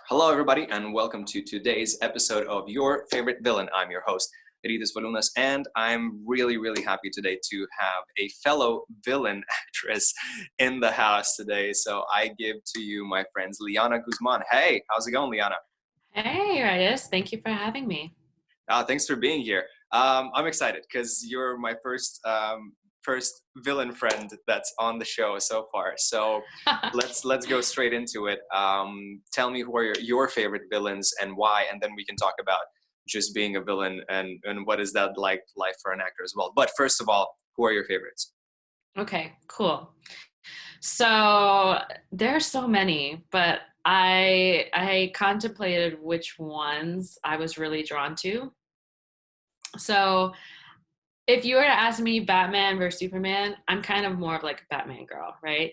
Hello, everybody, and welcome to today's episode of Your Favorite Villain. I'm your host, Rytis Valiunas, and I'm really happy today to have a fellow villain actress in the house today. So I give to you my friends Leana Guzman. Hey, how's it going, Leana? Hey, Rytis. Thank you for having me. Thanks for being here. I'm excited because you're my first villain friend that's on the show so far. So let's go straight into it. Tell me who are your favorite villains and why, and then we can talk about just being a villain and what is that like life for an actor as well. But first of all, who are your favorites? Okay, cool. So there are so many, but I contemplated which ones I was really drawn to. So if you were to ask me Batman versus Superman, I'm kind of more of like a Batman girl, right?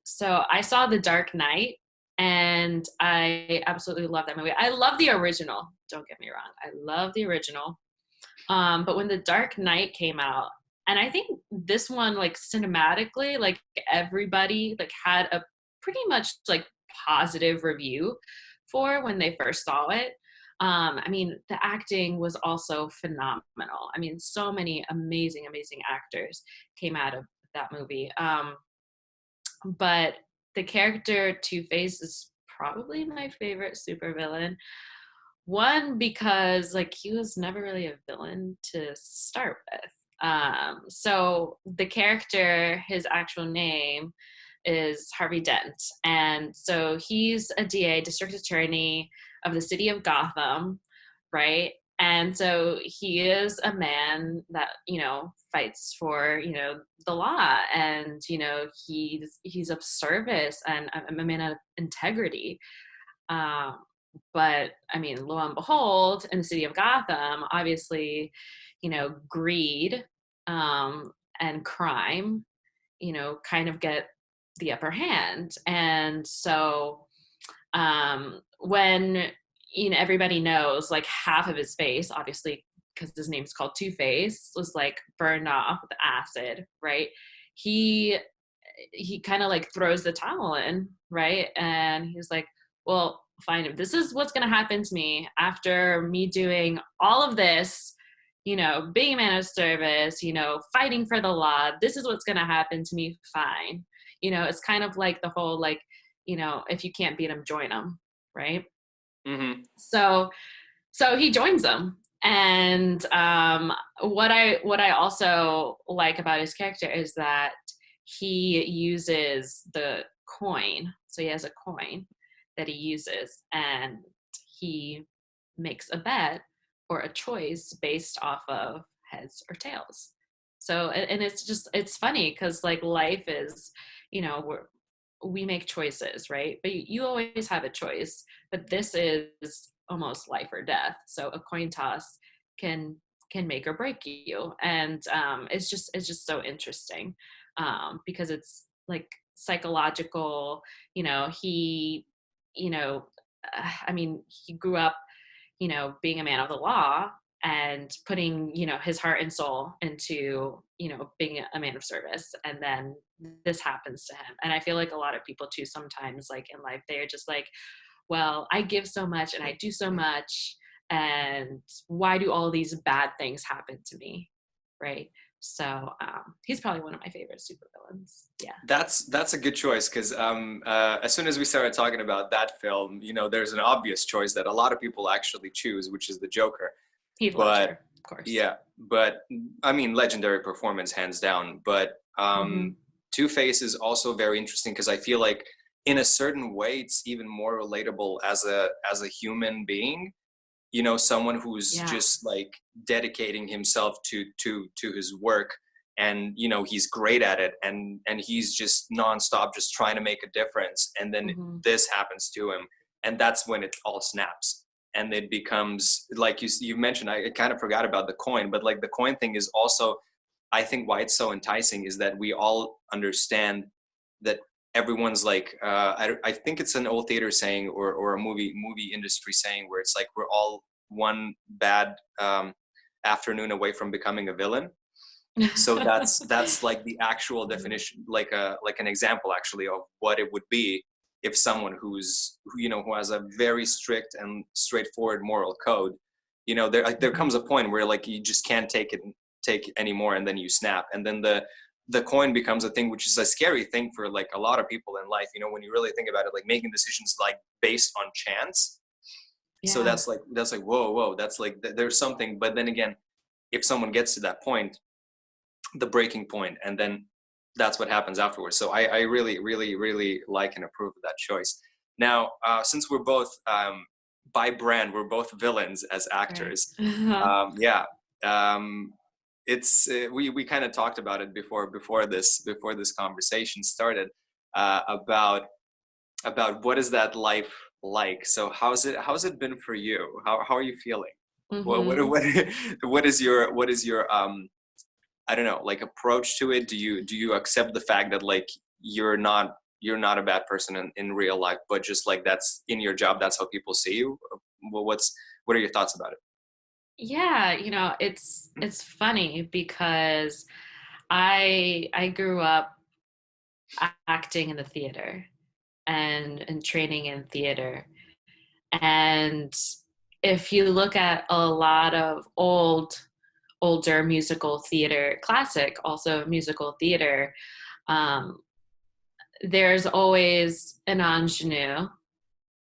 So I saw The Dark Knight and I absolutely love that movie. I love the original, don't get me wrong. I love the original. But when The Dark Knight came out, and I think this one, like cinematically, like everybody like had a pretty much like positive review for when they first saw it. I mean, the acting was also phenomenal. I mean, so many amazing actors came out of that movie. But the character Two-Face is probably my favorite supervillain. One, because like he was never really a villain to start with. So the character, his actual name is Harvey Dent. And so he's a DA, district attorney of the city of Gotham, right? And so he is a man that, fights for, the law, and, he's of service and a man of integrity. But I mean, lo and behold, in the city of Gotham, obviously, greed and crime, kind of get the upper hand. And so when, everybody knows like half of his face, obviously, because his name's called Two-Face, was like burned off with acid, right? He kind of like throws the towel in, right? And he's like, well, fine, if this is what's going to happen to me after me doing all of this, being a man of service, fighting for the law, this is what's going to happen to me, fine. It's kind of like the whole, like, if you can't beat them, join them, right? Mm-hmm. So he joins them. And what I also like about his character is that he uses the coin. So he has a coin that he uses, and he makes a bet or a choice based off of heads or tails. So, and it's funny because like life is, we make choices, right? But you always have a choice, but this is almost life or death. So a coin toss can make or break you. And it's just so interesting because it's like psychological. He I mean, he grew up being a man of the law and putting his heart and soul into being a man of service, and then this happens to him. And I feel like a lot of people too sometimes, like in life, they're just like, well, I give so much and I do so much, and why do all these bad things happen to me, right? So he's probably one of my favorite supervillains. Yeah, That's a good choice because as soon as we started talking about that film, there's an obvious choice that a lot of people actually choose, which is the Joker. Heath But Ledger, of course. yeah, but I mean, legendary performance, hands down. But Two-Face is also very interesting because I feel like, in a certain way, it's even more relatable as a human being. Someone who's just like dedicating himself to his work, and he's great at it, and he's just nonstop just trying to make a difference, and then this happens to him, and that's when it all snaps, and it becomes like you mentioned. I kind of forgot about the coin, but like the coin thing is also, I think, why it's so enticing is that we all understand that everyone's like, I think it's an old theater saying or a movie industry saying, where it's like we're all one bad afternoon away from becoming a villain. So that's like the actual definition, like an example actually of what it would be if someone who has a very strict and straightforward moral code, there Mhm. comes a point where like you just can't take anymore, and then you snap, and then the coin becomes a thing, which is a scary thing for like a lot of people in life, when you really think about it, like making decisions like based on chance. So Yeah. that's like whoa, that's like there's something. But then again, if someone gets to that point, the breaking point, and then that's what happens afterwards. So I really, really, really like and approve of that choice. Now, since we're both by brand, we're both villains as Right. actors. Yeah, it's we kind of talked about it before this conversation started, about what is that life like. So how's it been for you? How are you feeling? Mhm. What is your I don't know, like approach to it? Do you accept the fact that like you're not a bad person in real life, but just like that's in your job, that's how people see you? Well, what are your thoughts about it? Yeah, it's funny because I grew up acting in the theater and training in theater. And if you look at a lot of older musical theater, classic also musical theater, um, there's always an ingenue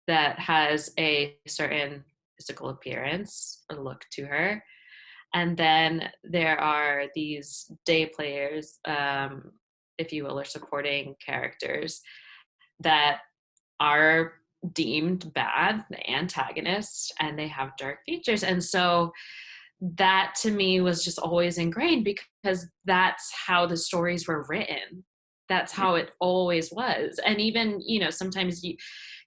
that has a certain physical appearance, a look to her. And then there are these day players, if you will, or supporting characters that are deemed bad, the antagonists, and they have dark features. And so that to me was just always ingrained because that's how the stories were written. That's how it always was. And even, sometimes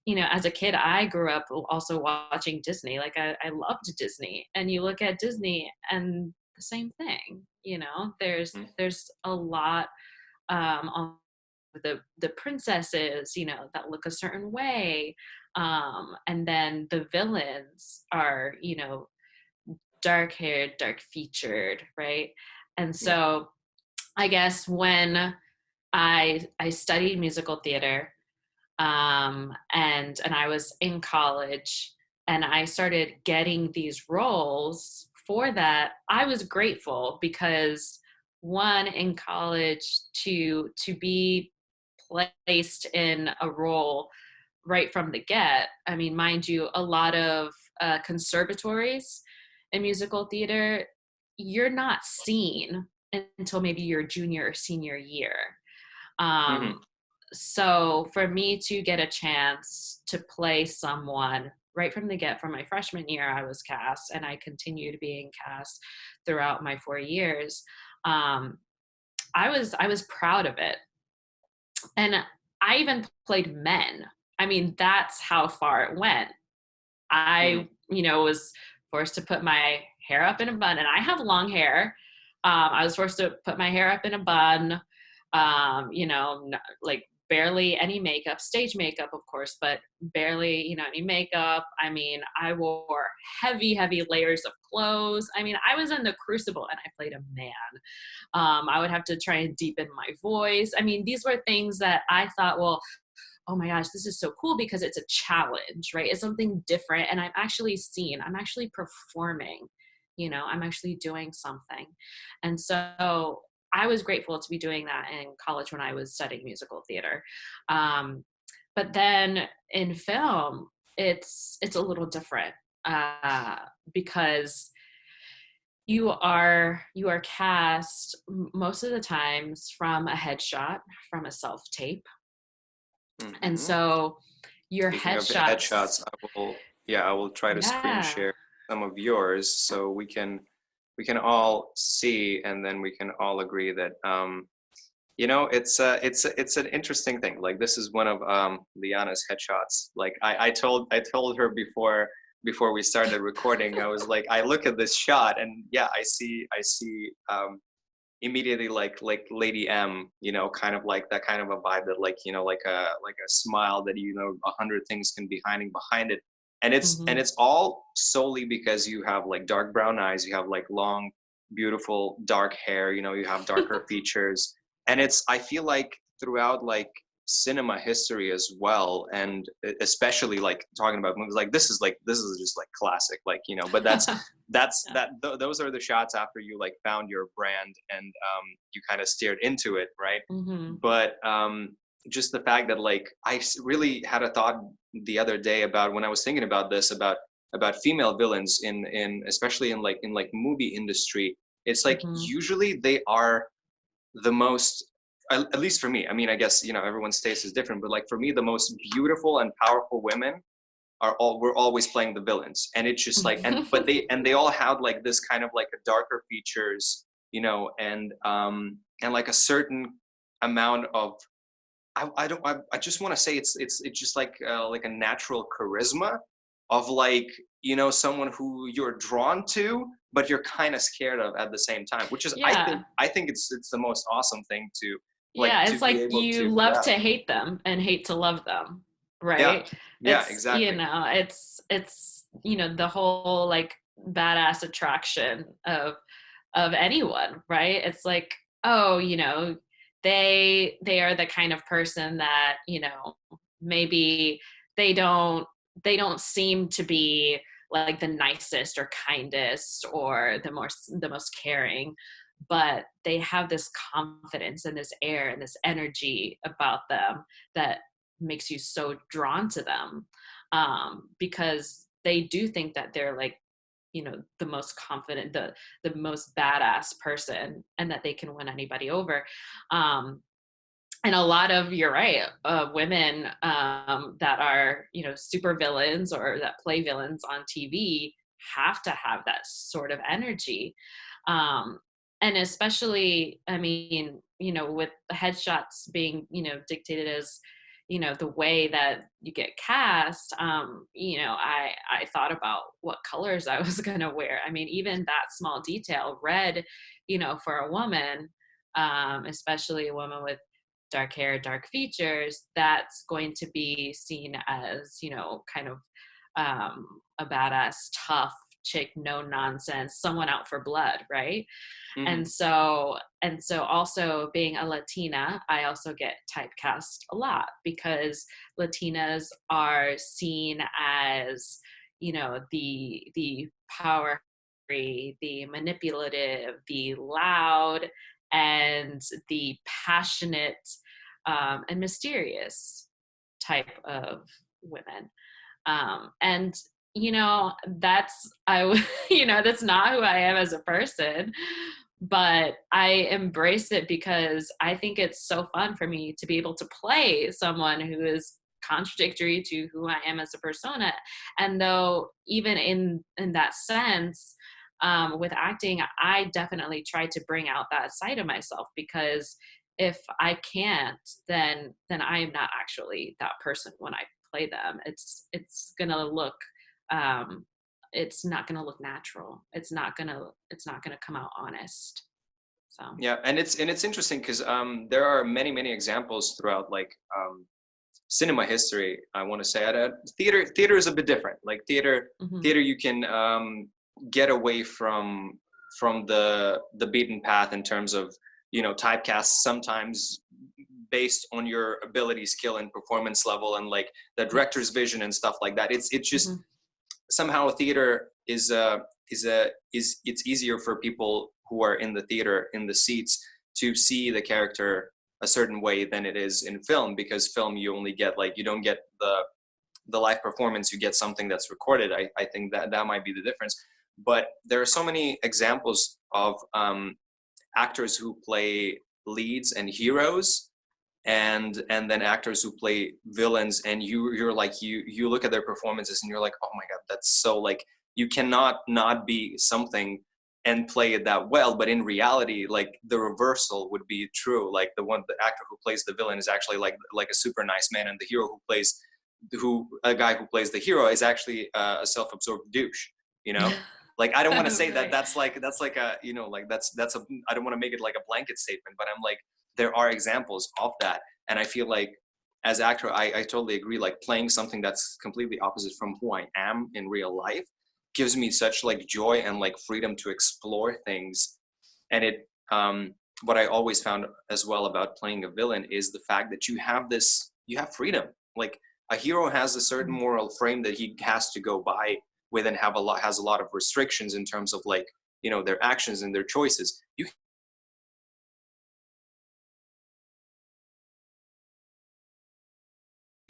as a kid, I grew up also watching Disney. Like I loved Disney. And you look at Disney and the same thing, Mhm. there's a lot on the princesses, that look a certain way. And then the villains are, dark haired, dark featured, right? And Yeah. so I guess when I studied musical theater, and I was in college and I started getting these roles for that, I was grateful because one, in college, to be placed in a role right from the get. I mean, mind you, a lot of conservatories in musical theater, you're not seen until maybe your junior or senior year. Hmm. Um, so for me to get a chance to play someone right from the get, from my freshman year, I was cast, and I continued being cast throughout my 4 years. Um, I was proud of it, and I even played men. I mean, that's how far it went. Hmm. Was forced to put my hair up in a bun, and I have long hair. I was forced to put my hair up in a bun, like barely any makeup, stage makeup, of course, but barely, any makeup. I mean, I wore heavy, heavy layers of clothes. I mean, I was in the crucible and I played a man. I would have to try and deepen my voice. I mean, these were things that I thought, well, oh my gosh, this is so cool because it's a challenge, right? It's something different. And I'm actually seen, I'm actually performing, I'm actually doing something. And so I was grateful to be doing that in college when I was studying musical theater. Um, but then in film, it's a little different uh, because you are cast most of the times from a headshot, from a self tape. And Hmm. so your Speaking of headshots, headshots, I will try to screen yeah. share some of yours so we can all see, and then we can all agree that it's an interesting thing. Like this is one of Liana's headshots. Like I told her before we started recording, I was like, I look at this shot and yeah, I see immediately like Lady M, kind of like that kind of a vibe, that like a smile that 100 things can be hiding behind it. And it's Hmm. and it's all solely because you have like dark brown eyes, you have like long beautiful dark hair, you have darker features. And I feel like throughout like cinema history as well, and especially like talking about movies like this is just like classic, like, but Yeah. those are the shots after you like found your brand, and you kind of steered into it, right? Hmm. But just the fact that like really had a thought the other day about when I was thinking about this, about female villains in especially in like movie industry. It's like Hmm. usually they are the most, at least for me, I mean, I guess everyone's taste is different, but like for me, the most beautiful and powerful women were always playing the villains. And it's just like, and they all had like this kind of like a darker features, and like a certain amount of, I just want to say it's just like a natural charisma of like, someone who you're drawn to, but you're kind of scared of at the same time, which is, I think Yeah. I think it's the most awesome thing to like Yeah, to it's be like able you to, love yeah. to hate them and hate to love them, Yeah, right? yeah, It's, exactly. the whole like badass attraction of anyone, right? It's like, oh, they are the kind of person that, maybe they don't they don't seem to be like the nicest or kindest or the most caring, but they have this confidence and this air and this energy about them that makes you so drawn to them, because they do think that they're like, the most confident, the most badass person, and that they can win anybody over. um and a lot of, you're right, women, that are, super villains or that play villains on TV have to have that sort of energy. um and especially, I mean, with the headshots being, dictated as, the way that you get cast. I thought about what colors I was going to wear. I mean, even that small detail, red, for a woman, especially a woman with dark hair, dark features, that's going to be seen as, kind of, a badass, tough chick, no nonsense, someone out for blood, right? Hmm. And so also being a Latina, I also get typecast a lot because Latinas are seen as, the power hungry, the manipulative, the loud, and the passionate, and mysterious type of women. And that's not who I am as a person, but I embrace it because I think it's so fun for me to be able to play someone who is contradictory to who I am as a persona. And though even in that sense, with acting, I definitely try to bring out that side of myself, because if I can't, then I am not actually that person when I play them. It's gonna look, um it's not gonna look natural. It's not gonna come out honest. So Yeah, and it's interesting because there are many examples throughout like cinema history. I want to say at theater is a bit different. Like mhm. theater you can get away from the beaten path in terms of typecasts sometimes based on your ability, skill, and performance level, and like the director's Yes. vision and stuff like that. It's just Mhm. somehow theater is it's easier for people who are in the theater in the seats to see the character a certain way than it is in film, because film you only get like, you don't get the live performance, you get something that's recorded. I think that might be the difference. But there are so many examples of actors who play leads and heroes, and then actors who play villains, and you're like, you look at their performances and you're like, oh my god, that's so like, you cannot not be something and play it that well. But in reality, like the reversal would be true. Like the actor who plays the villain is actually like a super nice man, and the hero who plays who a guy who plays the hero is actually a self-absorbed douche, you know. Like, I don't want to say that Right. that's like a, like that's a, I don't want to make it like a blanket statement, but I'm like, there are examples of that. And I feel like as actor, I totally agree, like playing something that's completely opposite from who I am in real life gives me such like joy and like freedom to explore things And what I always found as well about playing a villain is the fact that you have freedom. Like a hero has a certain Mhm. moral frame that he has to go by with, and has a lot of restrictions in terms of like, their actions and their choices. You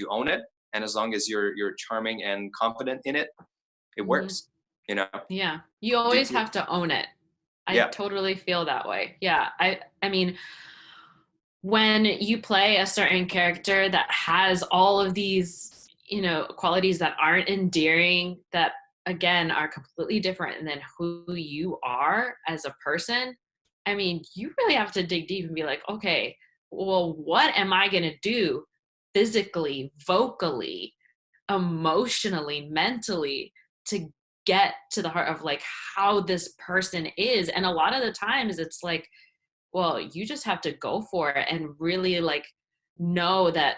own it, and as long as you're charming and confident in it, it Mhm. works. You know. Yeah. You Do, always have to own it. I yeah. totally feel that way. Yeah. I mean, when you play a certain character that has all of these, qualities that aren't endearing, that again are completely different than who you are as a person, I mean, you really have to dig deep and be like, okay, well, what am I going to do physically, vocally, emotionally, mentally to get to the heart of like how this person is? And a lot of the times it's like, well, you just have to go for it and really like know that,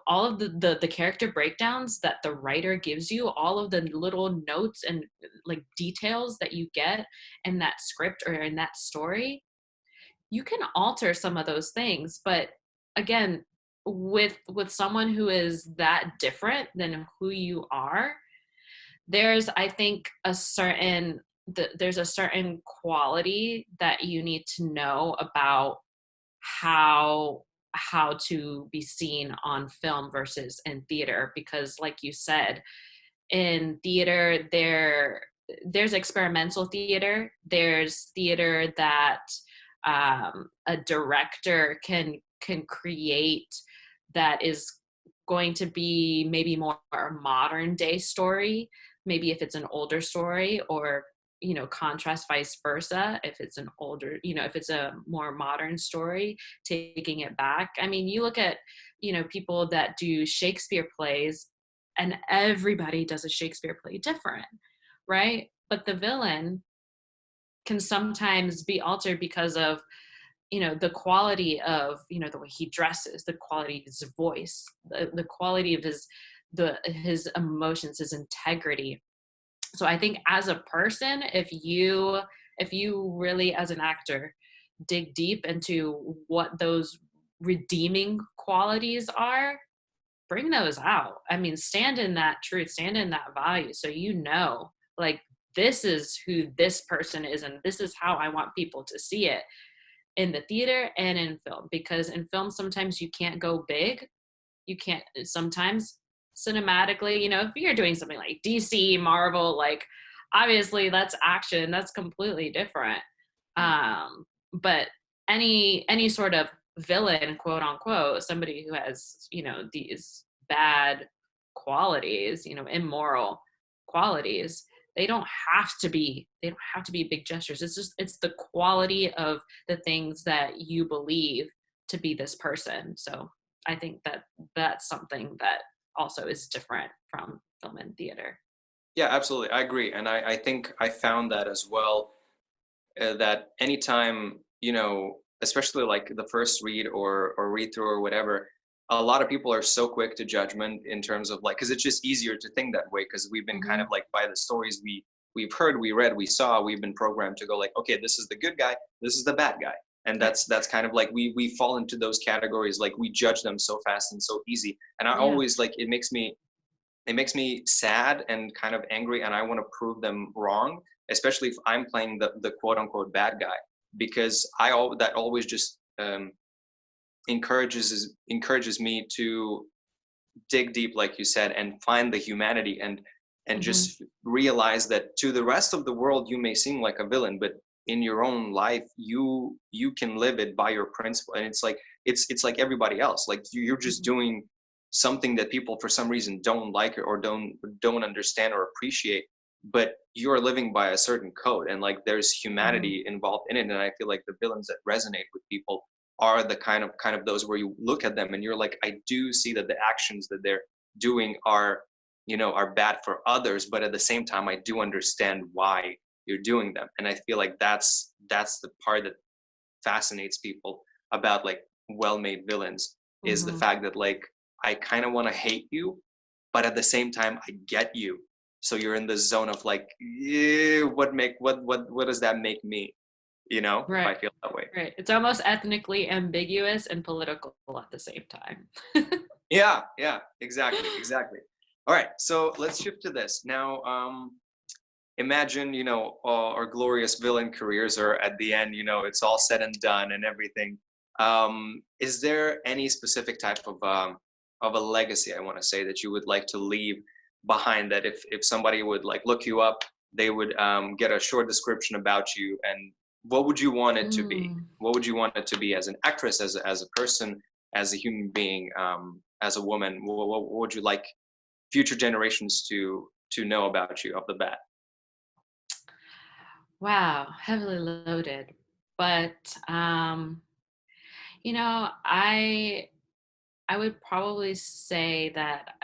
all of the character breakdowns that the writer gives you, all of the little notes and like details that you get in that script or in that story, you can alter some of those things. But again, with someone who is that different than who you are, there's, I think, there's a certain quality that you need to know about how to be seen on film versus in theater. Because like you said, in theater there's experimental theater, there's theater that a director can create, that is going to be maybe more a modern day story, maybe if it's an older story, or contrast vice versa, if it's an older, if it's a more modern story, taking it back. I mean, you look at people that do Shakespeare plays, and everybody does a Shakespeare play different, right? But the villain can sometimes be altered because of the quality of the way he dresses, the quality of his voice, the quality of his emotions, his integrity. So I think as a person, if you really as an actor dig deep into what those redeeming qualities are, bring those out. I mean, stand in that truth, stand in that value, so like, this is who this person is, and this is how I want people to see it in the theater and in film. Because in film, sometimes you can't go big. You can't, sometimes cinematically, if you're doing something like DC, Marvel, like, obviously that's action, that's completely different. But any sort of villain, quote unquote, somebody who has these bad qualities, immoral qualities, they don't have to be big gestures. It's the quality of the things that you believe to be this person. So I think that that's something that also is different from film and theater. Yeah, absolutely. I agree. And I think I found that as well, that anytime, especially like the first read or read through or whatever, a lot of people are so quick to judgment in terms of like, because it's just easier to think that way because we've been kind Hmm. of like by the stories we've heard, we read, we saw, we've been programmed to go like, okay, this is the good guy, this is the bad guy. And Right. that's kind of like we fall into those categories, like we judge them so fast and so easy. And I Yeah. always like it makes me sad and kind of angry, and I want to prove them wrong, especially if I'm playing the quote unquote bad guy, because that always just encourages me to dig deep, like you said, and find the humanity, and Hmm. just realize that to the rest of the world you may seem like a villain, but in your own life you can live it by your principle. And it's like everybody else, like you're just Hmm. doing something that people for some reason don't like or don't understand or appreciate, but you're living by a certain code, and like there's Hmm. humanity involved in it. And I feel like the villains that resonate with people are the kind of those where you look at them and you're like, I do see that the actions that they're doing are bad for others, but at the same time I do understand why you're doing them. And I feel like that's the part that fascinates people about like well-made villains, is the Hmm. fact that like I kind of want to hate you, but at the same time I get you. So you're in the zone of like, yeah, what does that make me? if I Right. feel that way. Right. It's almost ethnically ambiguous and political at the same time. Yeah, exactly, exactly. All right, so let's shift to this now. Imagine, our glorious villain careers are at the end. It's all said and done and everything. Is there any specific type of a legacy, I want to say, that you would like to leave behind, that if somebody would like look you up, they would get a short description about you, and what would you want it to be? Mm. What would you want it to be, as an actress, as a person, as a human being, as a woman? What would you like future generations to know about you off the bat? Wow, heavily loaded. But I would probably say that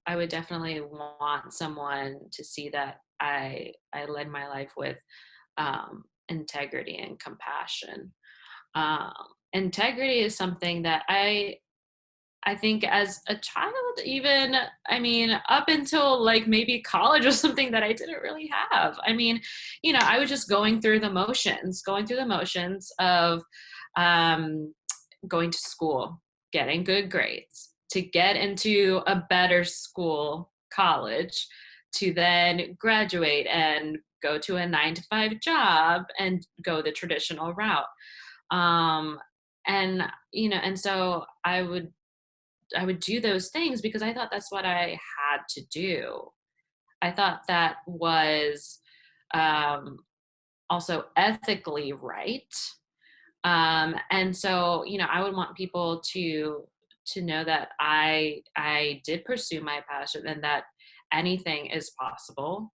I would definitely want someone to see that I led my life with integrity and compassion. Um, Integrity is something that I think as a child, even, I mean, up until like maybe college or something, that I didn't really have. I mean, I was just going through the motions of um, going to school, getting good grades, to get into a better school, college, to then graduate and go to a 9 to 5 job and go the traditional route. Um, and so I would do those things because I thought that's what I had to do. I thought that was um, also ethically right. And so, I would want people to know that I did pursue my passion, and that anything is possible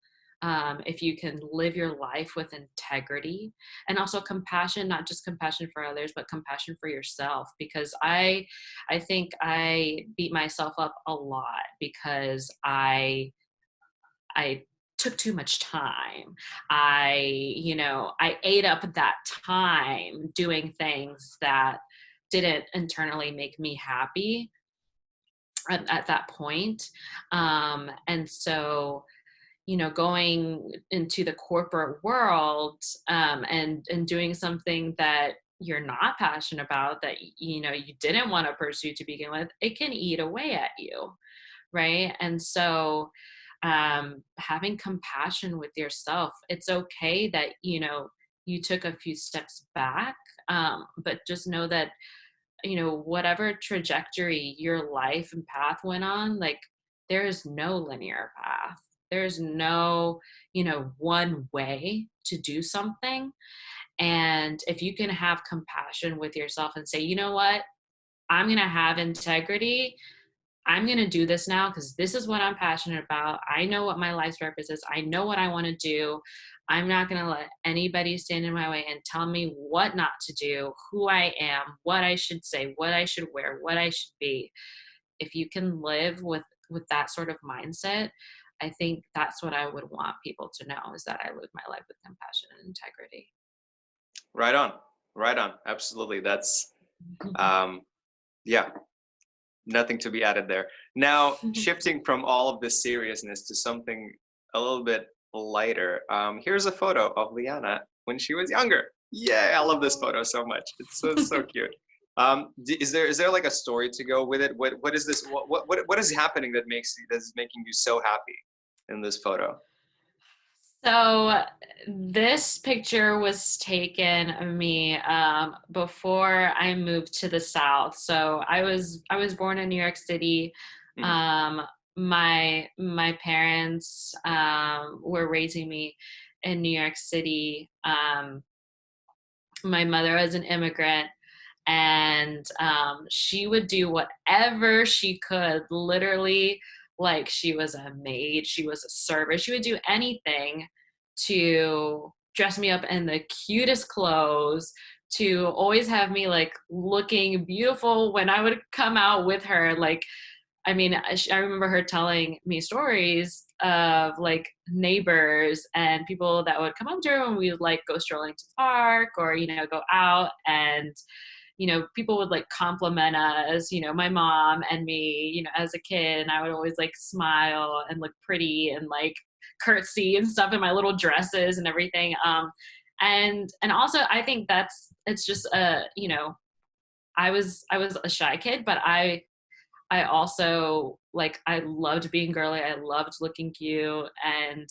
if you can live your life with integrity, and also compassion, not just compassion for others, but compassion for yourself. Because I think I beat myself up a lot because I took too much time. I ate up that time doing things that didn't internally make me happy at that point. And so, going into the corporate world and doing something that you're not passionate about, that you didn't want to pursue to begin with, it can eat away at you, right? And so having compassion with yourself, it's okay that you took a few steps back, but just know that whatever trajectory your life and path went on, like, there is no linear path. There's no one way to do something. And if you can have compassion with yourself and say, you know what, I'm going to have integrity, I'm going to do this now because this is what I'm passionate about. I know what my life's purpose is. I know what I want to do. I'm not going to let anybody stand in my way and tell me what not to do, who I am, what I should say, what I should wear, what I should be. If you can live with that sort of mindset, I think that's what I would want people to know, is that I live my life with compassion and integrity. Right on, right on. Absolutely. That's yeah, nothing to be added there. Now, shifting from all of this seriousness to something a little bit lighter. Here's a photo of Leana when she was younger. Yeah, I love this photo so much. It's so cute. Is there like a story to go with it? What is this? What is happening that's making you so happy in this photo? So this picture was taken of me before I moved to the South. So I was born in New York City. Mhm. Um, my parents were raising me in New York City. My mother was an immigrant, and she would do whatever she could, literally, like she was a maid, she was a server, she would do anything to dress me up in the cutest clothes, to always have me like looking beautiful when I would come out with her. Like, I mean, I remember her telling me stories of like neighbors and people that would come up to her when we would like go strolling to the park, or go out, and people would like compliment us, my mom and me, as a kid, and I would always like smile and look pretty and like curtsy and stuff in my little dresses and everything. And also I think it's just I was a shy kid, but I also, like, I loved being girly. I loved looking cute. And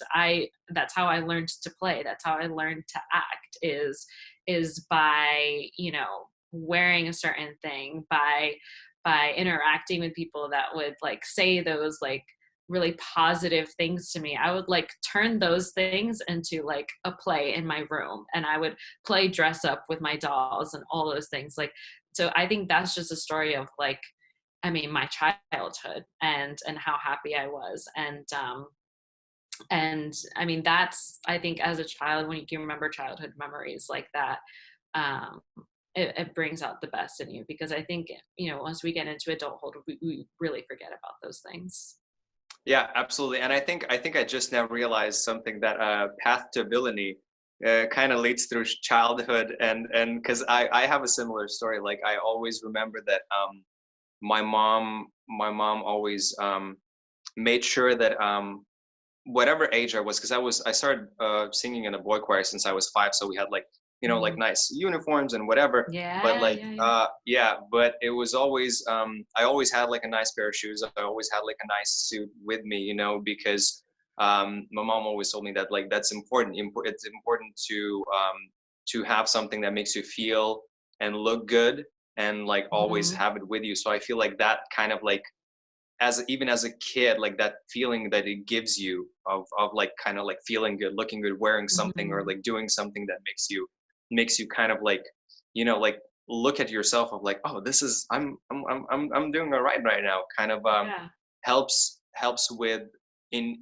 that's how I learned to play. That's how I learned to act is by, wearing a certain thing, by interacting with people that would like say those like really positive things to me. I would like turn those things into like a play in my room, and I would play dress up with my dolls and all those things. Like, so I think that's just a story of like, I mean, my childhood and how happy I was. And I mean, I think as a child, when you can remember childhood memories like that, um, it brings out the best in you, because I think, once we get into adulthood, we really forget about those things. Yeah, absolutely. And I think I just now realized something, that path to villainy kind of leads through childhood, and because I have a similar story. Like, I always remember that my mom always made sure that whatever age I was, because I started singing in a boy choir since I was 5, so we had like, like Mm. nice uniforms and whatever. But Yeah, like yeah, yeah. yeah, but it was always I always had like a nice pair of shoes. I always had like a nice suit with me, because my mom always told me that like that's important. It's important to have something that makes you feel and look good, and like always Hmm. have it with you. So I feel like that kind of like, even as a kid, like that feeling that it gives you of like kind of like feeling good, looking good, wearing something, or Hmm. like doing something that makes you kind of like, like look at yourself of like, oh, this is I'm doing all right now, kind of Yeah. helps with, in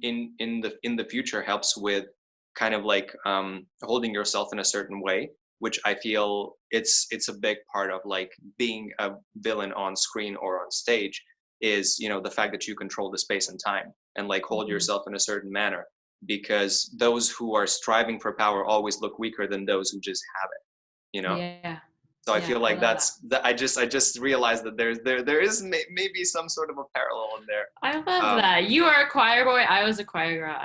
the future, helps with kind of like holding yourself in a certain way, which I feel it's a big part of like being a villain on screen or on stage, is the fact that you control the space and time, and like hold Hmm. yourself in a certain manner, because those who are striving for power always look weaker than those who just have it. Yeah. So I Yeah. feel I like love that. that's that. I just realized that there is maybe some sort of a parallel in there. I love um that. You are a choir boy. I was a choir girl.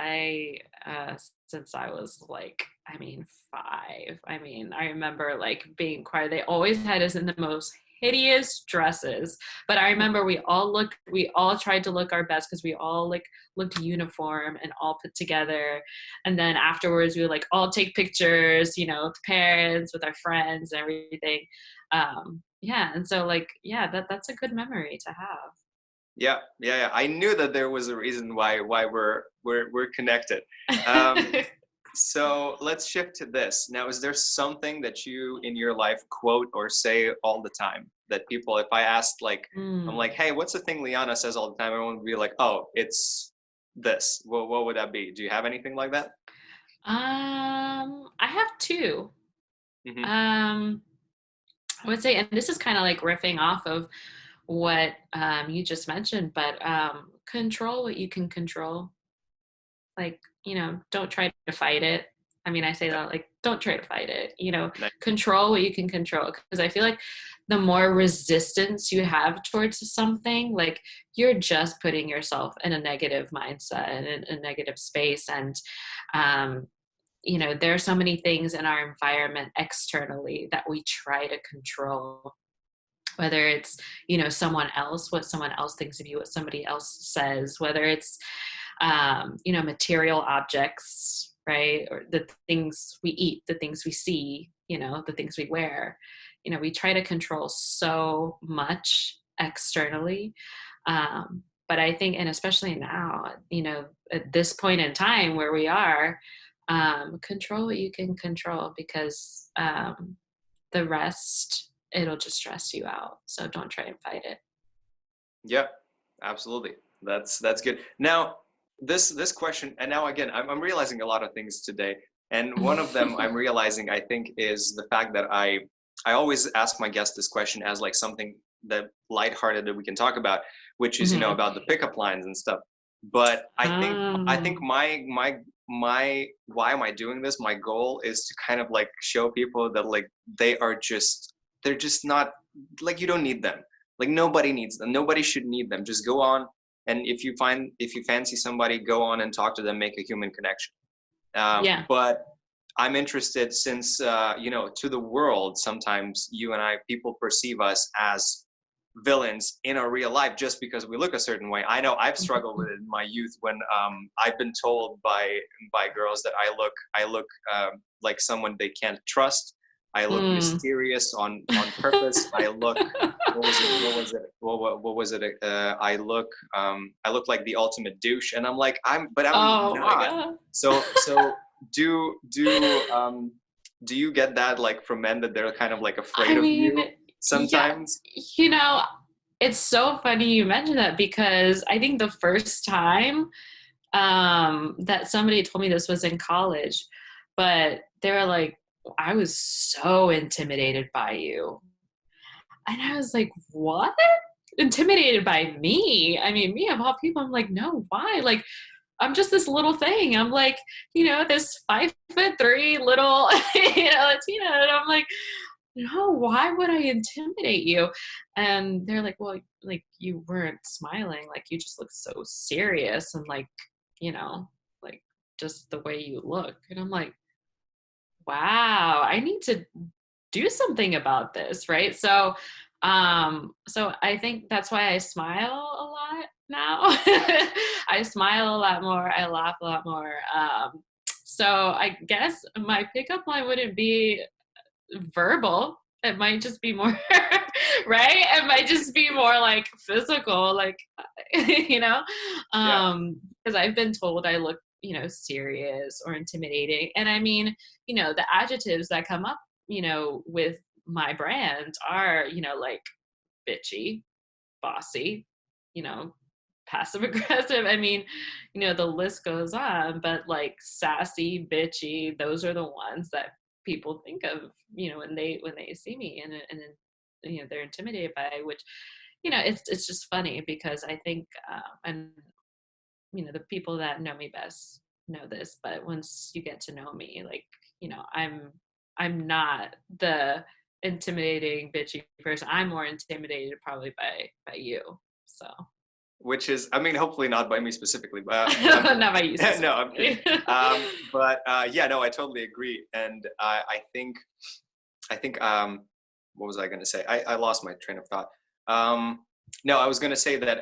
Since I was like, I mean, 5. I mean, I remember like being choir. They always had us in the most hideous dresses, but I remember we all tried to look our best, because we all like looked uniform and all put together. And then afterwards, we would like all take pictures, with parents, with our friends, and everything. Yeah, and so like, yeah, that's a good memory to have. yeah, yeah, yeah, I knew that there was a reason why we're connected. um So let's shift to this. Now, is there something that you in your life quote or say all the time, that people, if I asked, like, I'm like, Mm. hey, what's the thing Liana says all the time? Everyone would be like, oh, it's this. Well, what would that be? Do you have anything like that? I have 2. Hmm. Um, I would say, and this is kind of like riffing off of what you just mentioned, but control what you can control. Like, don't try to fight it. I mean, I say Okay. that like, don't try to fight it. Nice. Control what you can control. Because I feel like the more resistance you have towards something, like you're just putting yourself in a negative mindset and in a negative space. And um, there are so many things in our environment externally that we try to control, whether it's, someone else, what someone else thinks of you, what somebody else says, whether it's, material objects, right? Or the things we eat, the things we see, the things we wear. We try to control so much externally. But I think, and especially now, at this point in time where we are, control what you can control, because the rest, it'll just stress you out. So don't try and fight it. Yeah, absolutely. That's good. Now, this question, and now again, I'm realizing a lot of things today, and one of them I'm realizing, I think, is the fact that I always ask my guests this question as like something that lighthearted that we can talk about, which is Hmm. about the pickup lines and stuff. But I think Oh, my why am I doing this? My goal is to kind of like show people that like they're just not, like, you don't need them, like nobody needs them. Nobody should need them. Just go on, and if you fancy somebody, go on and talk to them, make a human connection. yeah. But I'm interested since, to the world, sometimes you and I, people perceive us as villains in our real life just because we look a certain way. I know I've struggled with it in my youth when I've been told by girls that I look like someone they can't trust. I look Mm. mysterious on purpose. I look, what was it? What was it? I look like the ultimate douche, and I'm like, but I'm Oh my not. God. So do you get that, like, from men, that they're kind of like I afraid of mean, you yeah, sometimes? you know, it's so funny you mentioned that because I think the first time that somebody told me this was in college, but they were like, I was so intimidated by you. And I was like, what? Intimidated by me? I mean, me of all people, I'm like, no, why? Like, I'm just this little thing. I'm like, this 5'3" little, Latina. And I'm like, no, why would I intimidate you? And they're like, well, like you weren't smiling. Like you just looked so serious and like, you know, like just the way you look. And I'm like, wow, I need to do something about this, right? So I think that's why I smile a lot now. I smile a lot more, I laugh a lot more. So I guess my pickup line wouldn't be verbal. It might just be more right? It might just be more like physical, like you know? Yeah. Because I've been told I look, serious or intimidating. And I mean, the adjectives that come up, with my brand are, like bitchy, bossy, you know, passive aggressive. I mean, the list goes on, but like sassy, bitchy, those are the ones that people think of, when they see me, and they're intimidated by, which, it's just funny because I think, and the people that know me best know this, but once you get to know me, like, I'm not the intimidating bitchy person. I'm more intimidated probably by you. So Which is, I mean, hopefully not by me specifically, but not by you no, I'm kidding. specifically. But yeah, no, I totally agree. And I think, what was I going to say? I lost my train of thought. Um, no, I was going to say that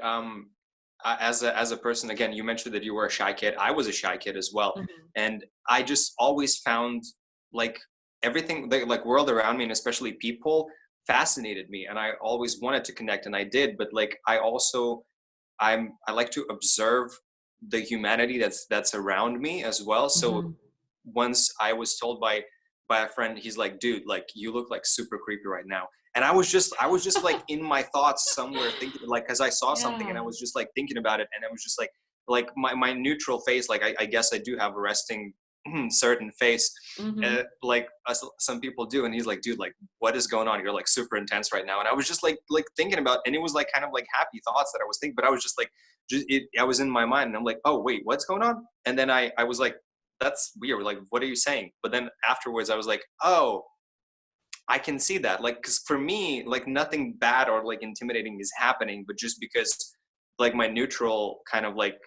as a person, again, you mentioned that you were a shy kid. I was a shy kid as well, Mhm. and I just always found, like, everything, like world around me, and especially people, fascinated me, and I always wanted to connect, and I did. But like, I like to observe the humanity that's around me as well. So Mhm. once I was told by a friend, he's like, dude, like, you look like super creepy right now. And I was just like in my thoughts somewhere thinking, like, because I saw something and I Yeah. was just like thinking about it, and I was just like my neutral face, like, I guess I do have a resting certain face, Mhm. like some people do. And he's like, dude, like, what is going on? You're like super intense right now. And I was just like thinking about, and it was like kind of like happy thoughts that I was thinking, but I was just like, I was in my mind, and I'm like, oh wait, what's going on? And then I was like, that's weird. Like, what are you saying? But then afterwards, I was like, oh, I can see that. Like, because for me, like, nothing bad or like intimidating is happening, but just because, like, my neutral kind of like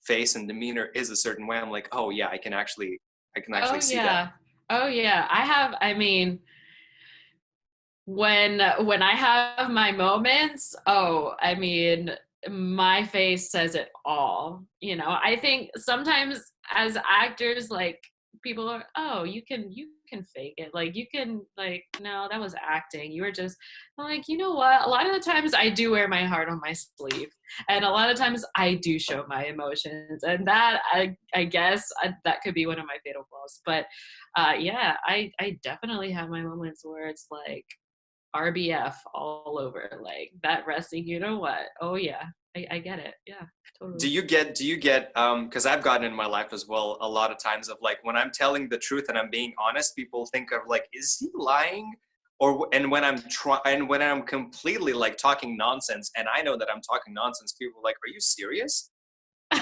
face and demeanor is a certain way, I'm like, oh yeah, I can actually Oh see that. yeah. Oh yeah. I mean, when I have my moments, oh, I mean, my face says it all. I think sometimes as actors, like people are, oh, you can fake it. Like you can, like, no, that was acting. You were just, I'm like, you know what? A lot of the times I do wear my heart on my sleeve, and a lot of times I do show my emotions, and that I guess that could be one of my fatal flaws. But yeah, I definitely have my moments where it's like RBF all over, like that resting, you know what? Oh yeah, I get it. Yeah, Do totally. you get do you get because I've gotten in my life as well a lot of times of, like, when I'm telling the truth and I'm being honest, people think of, like, is he lying? And when I'm completely like talking nonsense, and I know that I'm talking nonsense, people are like, are you serious? Do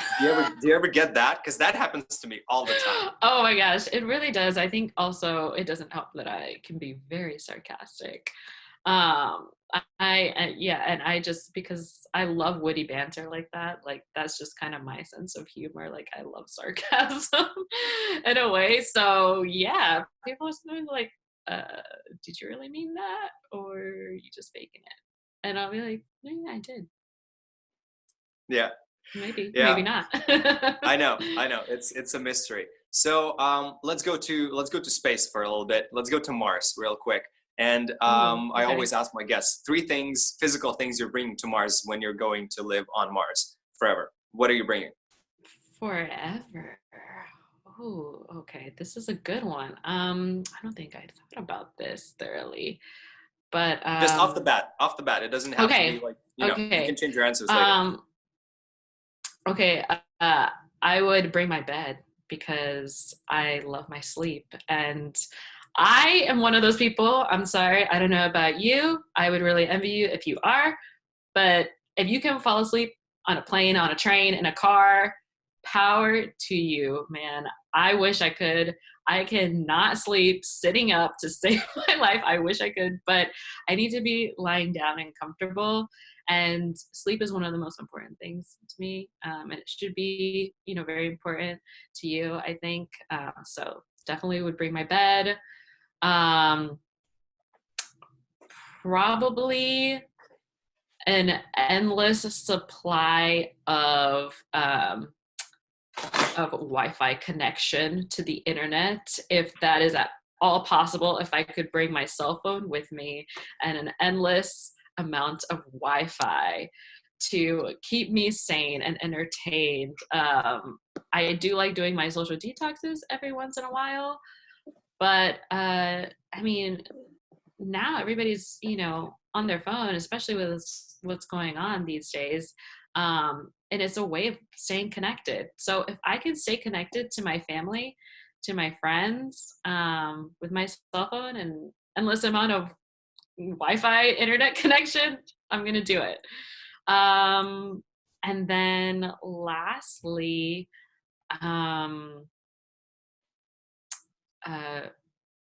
you ever get that? Because that happens to me all the time. Oh my gosh, it really does. I think also it doesn't help that I can be very sarcastic. Yeah, and I just, because I love witty banter like that, like that's just kind of my sense of humor. Like I love sarcasm in a way. So yeah, people are sometimes like, did you really mean that, or are you just faking it? And I'll be like, yeah, I did. Yeah. Maybe Yeah. not. I know. It's a mystery. So let's go to space for a little bit. Let's go to Mars real quick. And Ooh, I okay. always ask my guests three things, physical things you're bringing to Mars when you're going to live on Mars forever. What are you bringing? Forever. Oh, okay. This is a good one. I don't think I thought about this thoroughly, but Just off the bat. It doesn't have to be okay, like, you can okay, change your answers later. um, okay. I would bring my bed because I love my sleep, and I am one of those people. I'm sorry, I don't know about you. I would really envy you if you are. But if you can fall asleep on a plane, on a train, in a car, power to you, man. I wish I could. I cannot sleep sitting up to save my life. I wish I could, but I need to be lying down and comfortable. And sleep is one of the most important things to me. And it should be, very important to you, I think. So definitely would bring my bed. Um, Probably an endless supply of Wi-Fi connection to the internet, if that is at all possible. If I could bring my cell phone with me, and an endless amount of Wi-Fi to keep me sane and entertained. I do like doing my social detoxes every once in a while, but I mean, now everybody's on their phone, especially with what's going on these days, and it's a way of staying connected. So if I can stay connected to my family, to my friends, with my cell phone and endless amount of Wi-Fi internet connection, I'm gonna do it. And then lastly, um, uh,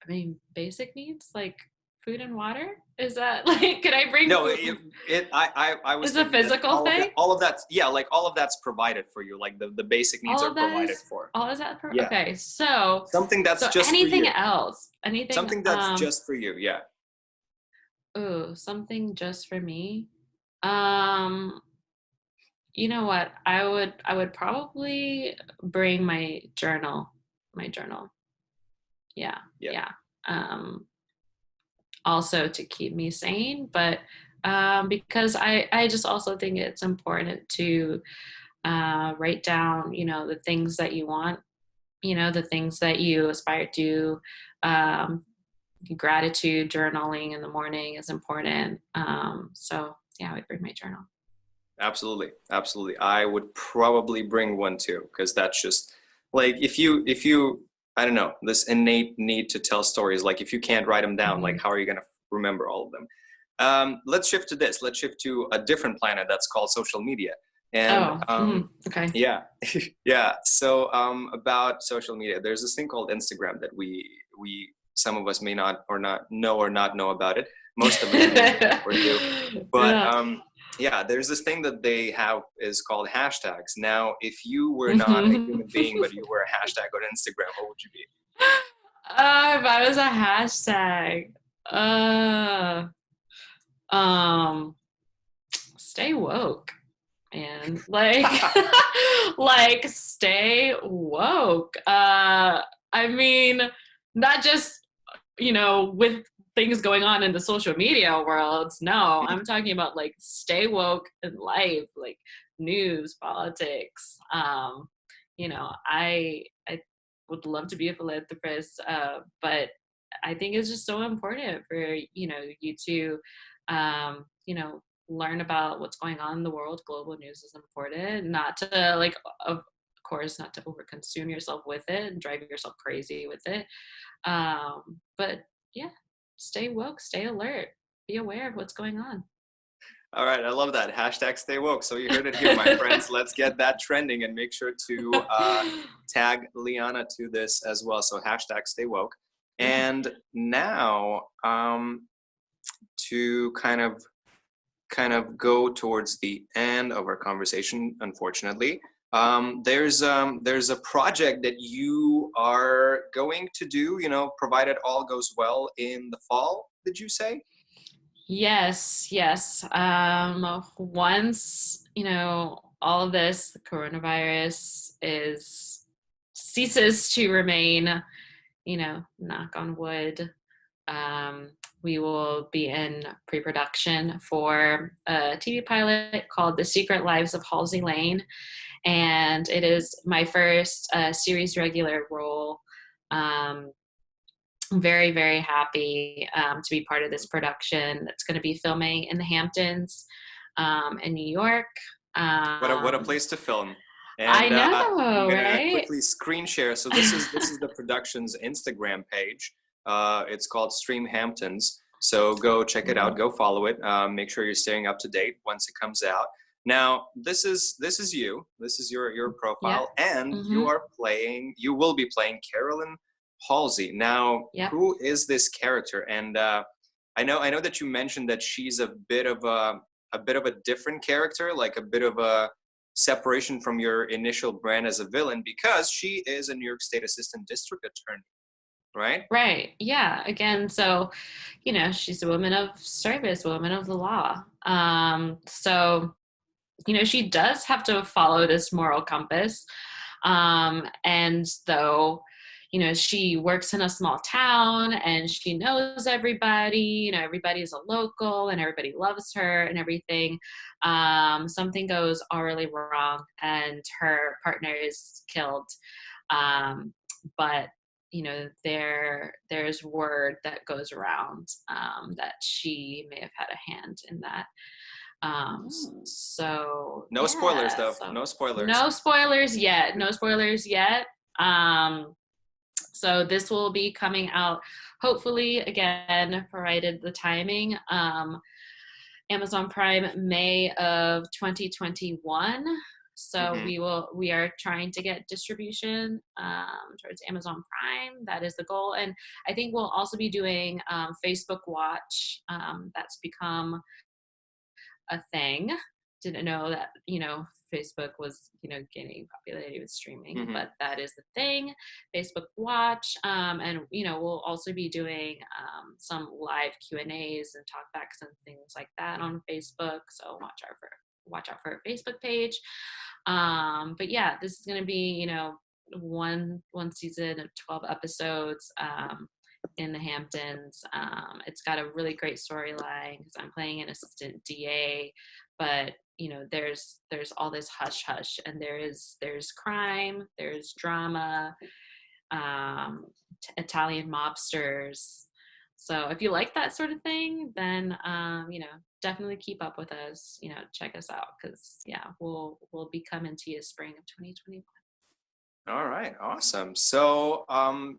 I mean, basic needs like food and water. Is that like, can I bring No, food? I was Is a thinking that physical thing? all of that, yeah, like all of that's provided for you. Like the basic needs All are of that provided is, for. all is that, Yeah. okay. So, Something that's just for anything you. else? Anything, Something that's just for you. Yeah. something just for me. Um, you know what? I would probably bring my journal. Yeah, Yeah. yeah. Um, Also to keep me sane, but because I just also think it's important to write down, the things that you want, the things that you aspire to. Um, Gratitude journaling in the morning is important. So yeah, I would bring my journal. Absolutely. Absolutely. I would probably bring one too, because that's just like if you I don't know, this innate need to tell stories, like if you can't write them down, like Hmm. how are you gonna remember all of them? Let's shift to this. Let's shift to a different planet that's called social media. And Oh, okay. yeah, yeah. So about social media, there's this thing called Instagram that we some of us may not or not know about it. Most of us may or do, but Yeah. yeah, there's this thing that they have is called hashtags. Now, if you were not a Mhm. human being but you were a hashtag on Instagram, what would you be? If I was a hashtag, uh, um, stay woke, man. Like, like stay woke. I mean, not just with things going on in the social media world. No, I'm talking about like stay woke in life, like news, politics. I would love to be a philanthropist, but I think it's just so important for you to learn about what's going on in the world. Global news is important, not to like of course not to overconsume yourself with it and drive yourself crazy with it, but yeah, stay woke, stay alert, be aware of what's going on. All right, I love that. Hashtag stay woke. So you heard it here, my friends. Let's get that trending and make sure to tag Leana to this as well. So hashtag stay woke. Yeah. And now, to kind of go towards the end of our conversation, unfortunately. There's a project that you are going to do, provided all goes well in the fall, did you say? Yes, yes. Once, all of this, the coronavirus ceases to remain, knock on wood, we will be in pre-production for a TV pilot called The Secret Lives of Halsey Lane. And it is my first series regular role. I'm very, very happy to be part of this production that's going to be filming in the Hamptons in New York. What a place to film. I And I'm know, gonna right? quickly screen share. So this is the production's Instagram page. It's called Stream Hamptons. So go check it out. Go follow it. Make sure you're staying up to date once it comes out. Now this is you. This is your profile, and you will be playing Carolyn Halsey. Now, who is this character? And I know that you mentioned that she's a bit of a different character, like a bit of a separation from your initial brand as a villain, because she is a New York State Assistant District Attorney, right? Right. Yeah. Again, so, she's a woman of service, woman of the law. So, she does have to follow this moral compass. And though, she works in a small town and she knows everybody, everybody's a local and everybody loves her and everything. Something goes really wrong and her partner is killed. But there's word that goes around that she may have had a hand in that. So no spoilers though. So, no spoilers. No spoilers yet. No spoilers yet. So this will be coming out hopefully, again, provided the timing, Amazon Prime, May of 2021. So we are trying to get distribution towards Amazon Prime. That is the goal. And I think we'll also be doing Facebook Watch. That's become a thing. Didn't know that, Facebook was, gaining popularity with streaming, but that is the thing. Facebook Watch. And, we'll also be doing some live Q&As and talkbacks and things like that on Facebook. So watch out for our Facebook page. But yeah, this is going to be, one season of 12 episodes. In the Hamptons. It's got a really great storyline because I'm playing an assistant DA, but there's all this hush hush, and there's crime, there's drama, Italian mobsters. So if you like that sort of thing, then definitely keep up with us. Check us out because we'll be coming to you spring of 2021. All right, awesome. So,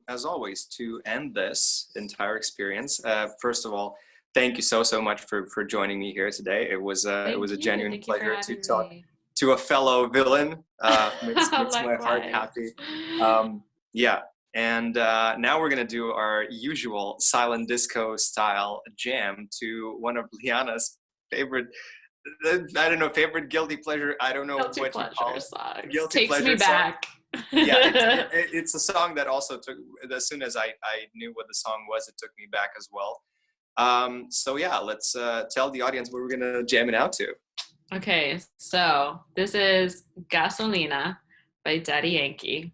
as always, to end this entire experience, first of all, thank you so much for joining me here today. It was a genuine pleasure to talk to a fellow villain. Makes my heart happy. And now we're gonna do our usual silent disco style jam to one of Leana's favorite. I don't know, favorite guilty pleasure. I don't know what you call it. Guilty pleasure me back. It's a song that also took, as soon as I knew what the song was, it took me back as well. So yeah, let's tell the audience what we're gonna jam it out to. Okay, so this is Gasolina by Daddy Yankee.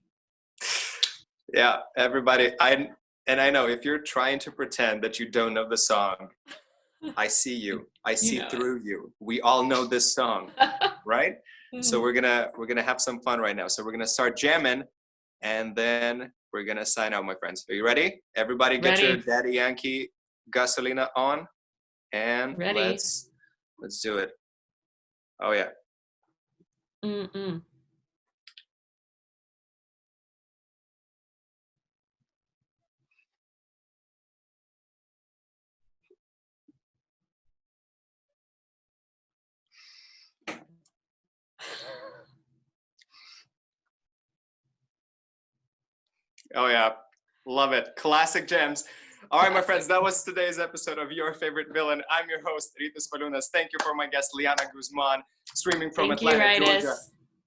Yeah, everybody, I know if you're trying to pretend that you don't know the song, I see you. I see through you. We all know this song, right? So we're gonna have some fun right now. So we're gonna start jamming, and then we're gonna sign out, my friends. Are you ready? Everybody, get your Daddy Yankee Gasolina on, and let's do it. Oh yeah. Oh yeah, love it. Classic gems. All right, my friends, that was today's episode of Your Favorite Villain. I'm your host, Rytis Valiunas. Thank you for my guest, Leana Guzman, streaming from Atlanta, Georgia.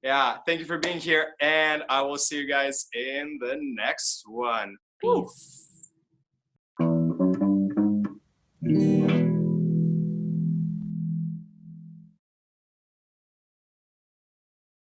Yeah, thank you for being here, and I will see you guys in the next one. Peace.